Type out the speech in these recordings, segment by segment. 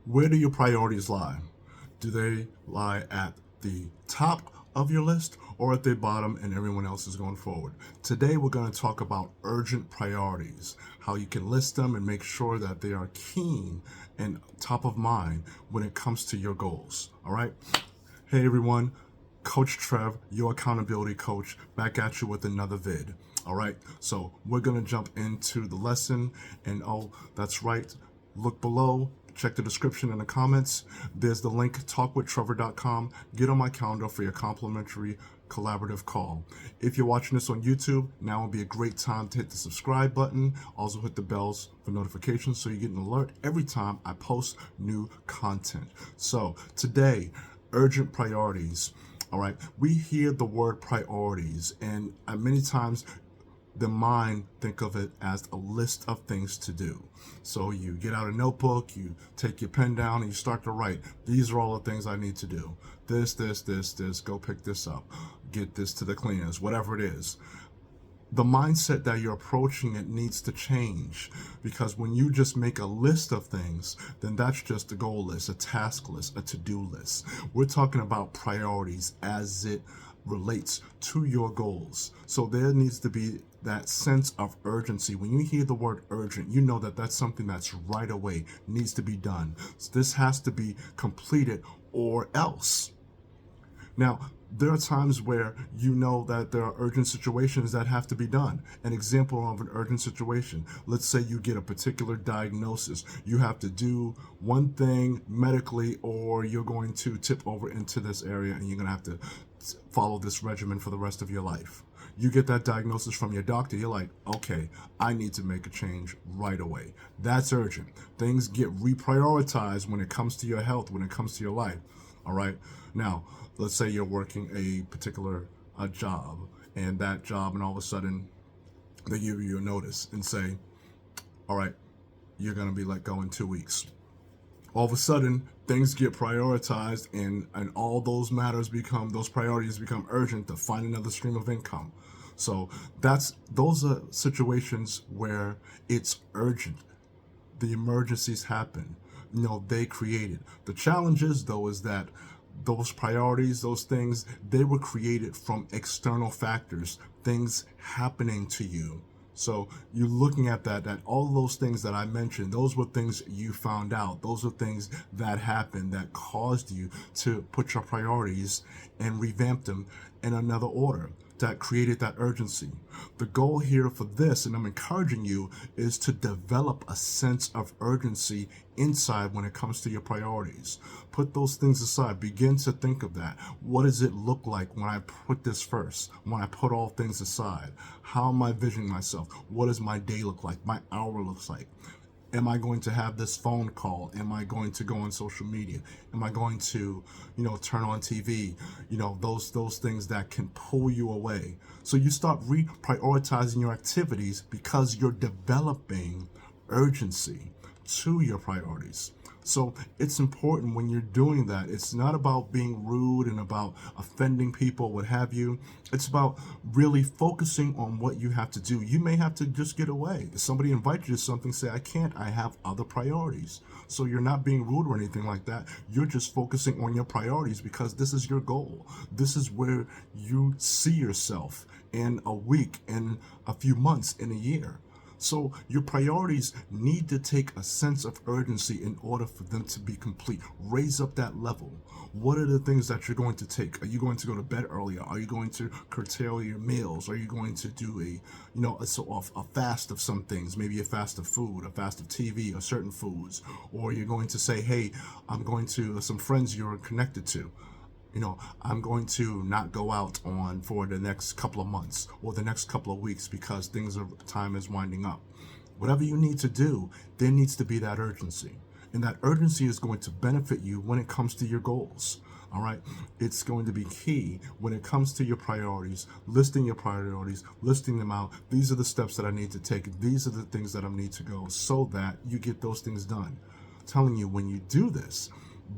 Where do your priorities lie? Do they lie at the top of your list or at the bottom and everyone else is going forward? Today we're going to talk about urgent priorities, how you can list them and make sure that they are keen and top of mind when it comes to your goals. All right? Hey everyone, Coach Trev, your accountability coach, back at you with another vid. All right, so we're gonna jump into the lesson, and oh, that's right, look below, check the description in the comments. There's the link, talkwithtrevor.com. Get on my calendar for your complimentary collaborative call. If you're watching this on YouTube, now would be a great time to hit the subscribe button. Also hit the bells for notifications so you get an alert every time I post new content. So today, urgent priorities. All right, we hear the word priorities, and many times the mind think of it as a list of things to do. So you get out a notebook, you take your pen down, and you start to write. These are all the things I need to do. This, go pick this up, get this to the cleaners, whatever it is. The mindset that you're approaching it needs to change, because when you just make a list of things, then that's just a goal list, a task list, a to-do list. We're talking about priorities as it relates to your goals. So there needs to be that sense of urgency. When you hear the word urgent, you know that that's something that's right away, needs to be done. So this has to be completed or else. Now, there are times where you know that there are urgent situations that have to be done. An example of an urgent situation, let's say you get a particular diagnosis. You have to do one thing medically, or you're going to tip over into this area and you're going to have to follow this regimen for the rest of your life. You get that diagnosis from your doctor, you're like, okay, I need to make a change right away. That's urgent. Things get reprioritized when it comes to your health, when it comes to your life. All right. Now, let's say you're working a particular job, and that job, and all of a sudden they give you a notice and say, all right, you're going to be let go in 2 weeks. All of a sudden, things get prioritized, and all those those priorities become urgent to find another stream of income. So those are situations where it's urgent. The emergencies happen. They created. The challenge is, though, is that those priorities, those things, they were created from external factors, things happening to you. So you're looking at that all those things that I mentioned, those were things you found out. Those are things that happened that caused you to put your priorities and revamp them in another order, that created that urgency. The goal here for this, and I'm encouraging you, is to develop a sense of urgency inside when it comes to your priorities. Put those things aside. Begin to think of that. What does it look like when I put this first? When I put all things aside? How am I visioning myself? What does my day look like? My hour looks like? Am I going to have this phone call? Am I going to go on social media? Am I going to, turn on TV? Those things that can pull you away. So you start reprioritizing your activities because you're developing urgency to your priorities. So it's important when you're doing that. It's not about being rude and about offending people, what have you. It's about really focusing on what you have to do. You may have to just get away. If somebody invites you to something, say, I can't, I have other priorities. So you're not being rude or anything like that. You're just focusing on your priorities because this is your goal. This is where you see yourself in a week, in a few months, in a year. So your priorities need to take a sense of urgency in order for them to be complete. Raise up that level. What are the things that you're going to take? Are you going to go to bed earlier? Are you going to curtail your meals? Are you going to do a fast of some things? Maybe a fast of food, a fast of TV, or certain foods. Or you're going to say, hey, I'm going to some friends you're connected to. I'm going to not go out for the next couple of months or the next couple of weeks because time is winding up. Whatever you need to do, there needs to be that urgency. And that urgency is going to benefit you when it comes to your goals. All right. It's going to be key when it comes to your priorities, listing your priorities, listing them out. These are the steps that I need to take. These are the things that I need to go so that you get those things done. I'm telling you, when you do this,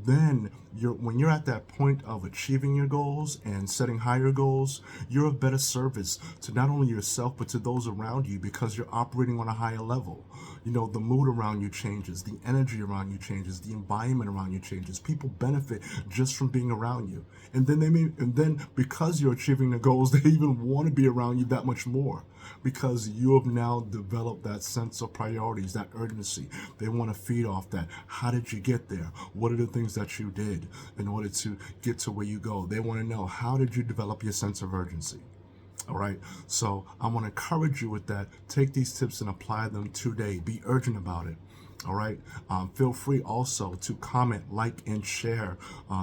then when you're at that point of achieving your goals and setting higher goals, you're of better service to not only yourself but to those around you because you're operating on a higher level. The mood around you changes, the energy around you changes, the environment around you changes. People benefit just from being around you. And then because you're achieving the goals, they even want to be around you that much more because you have now developed that sense of priorities, that urgency. They want to feed off that. How did you get there? What are the things that you did in order to get to where you go? They want to know, how did you develop your sense of urgency? All right. So I want to encourage you with that. Take these tips and apply them today. Be urgent about it. All right. Feel free also to comment, like, and share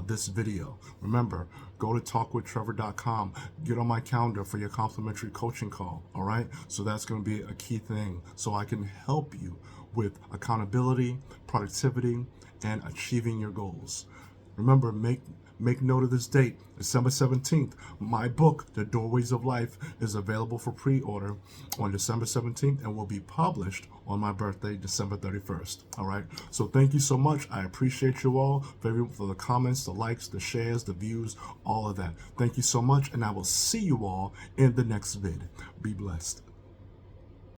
this video. Remember, go to talkwithtrevor.com. Get on my calendar for your complimentary coaching call. All right. So that's going to be a key thing. So I can help you with accountability, productivity, and achieving your goals. Remember, make note of this date, December 17th. My book, The Doorways of Life, is available for pre-order on December 17th and will be published on my birthday, December 31st. All right. So thank you so much. I appreciate you all for the comments, the likes, the shares, the views, all of that. Thank you so much. And I will see you all in the next vid. Be blessed.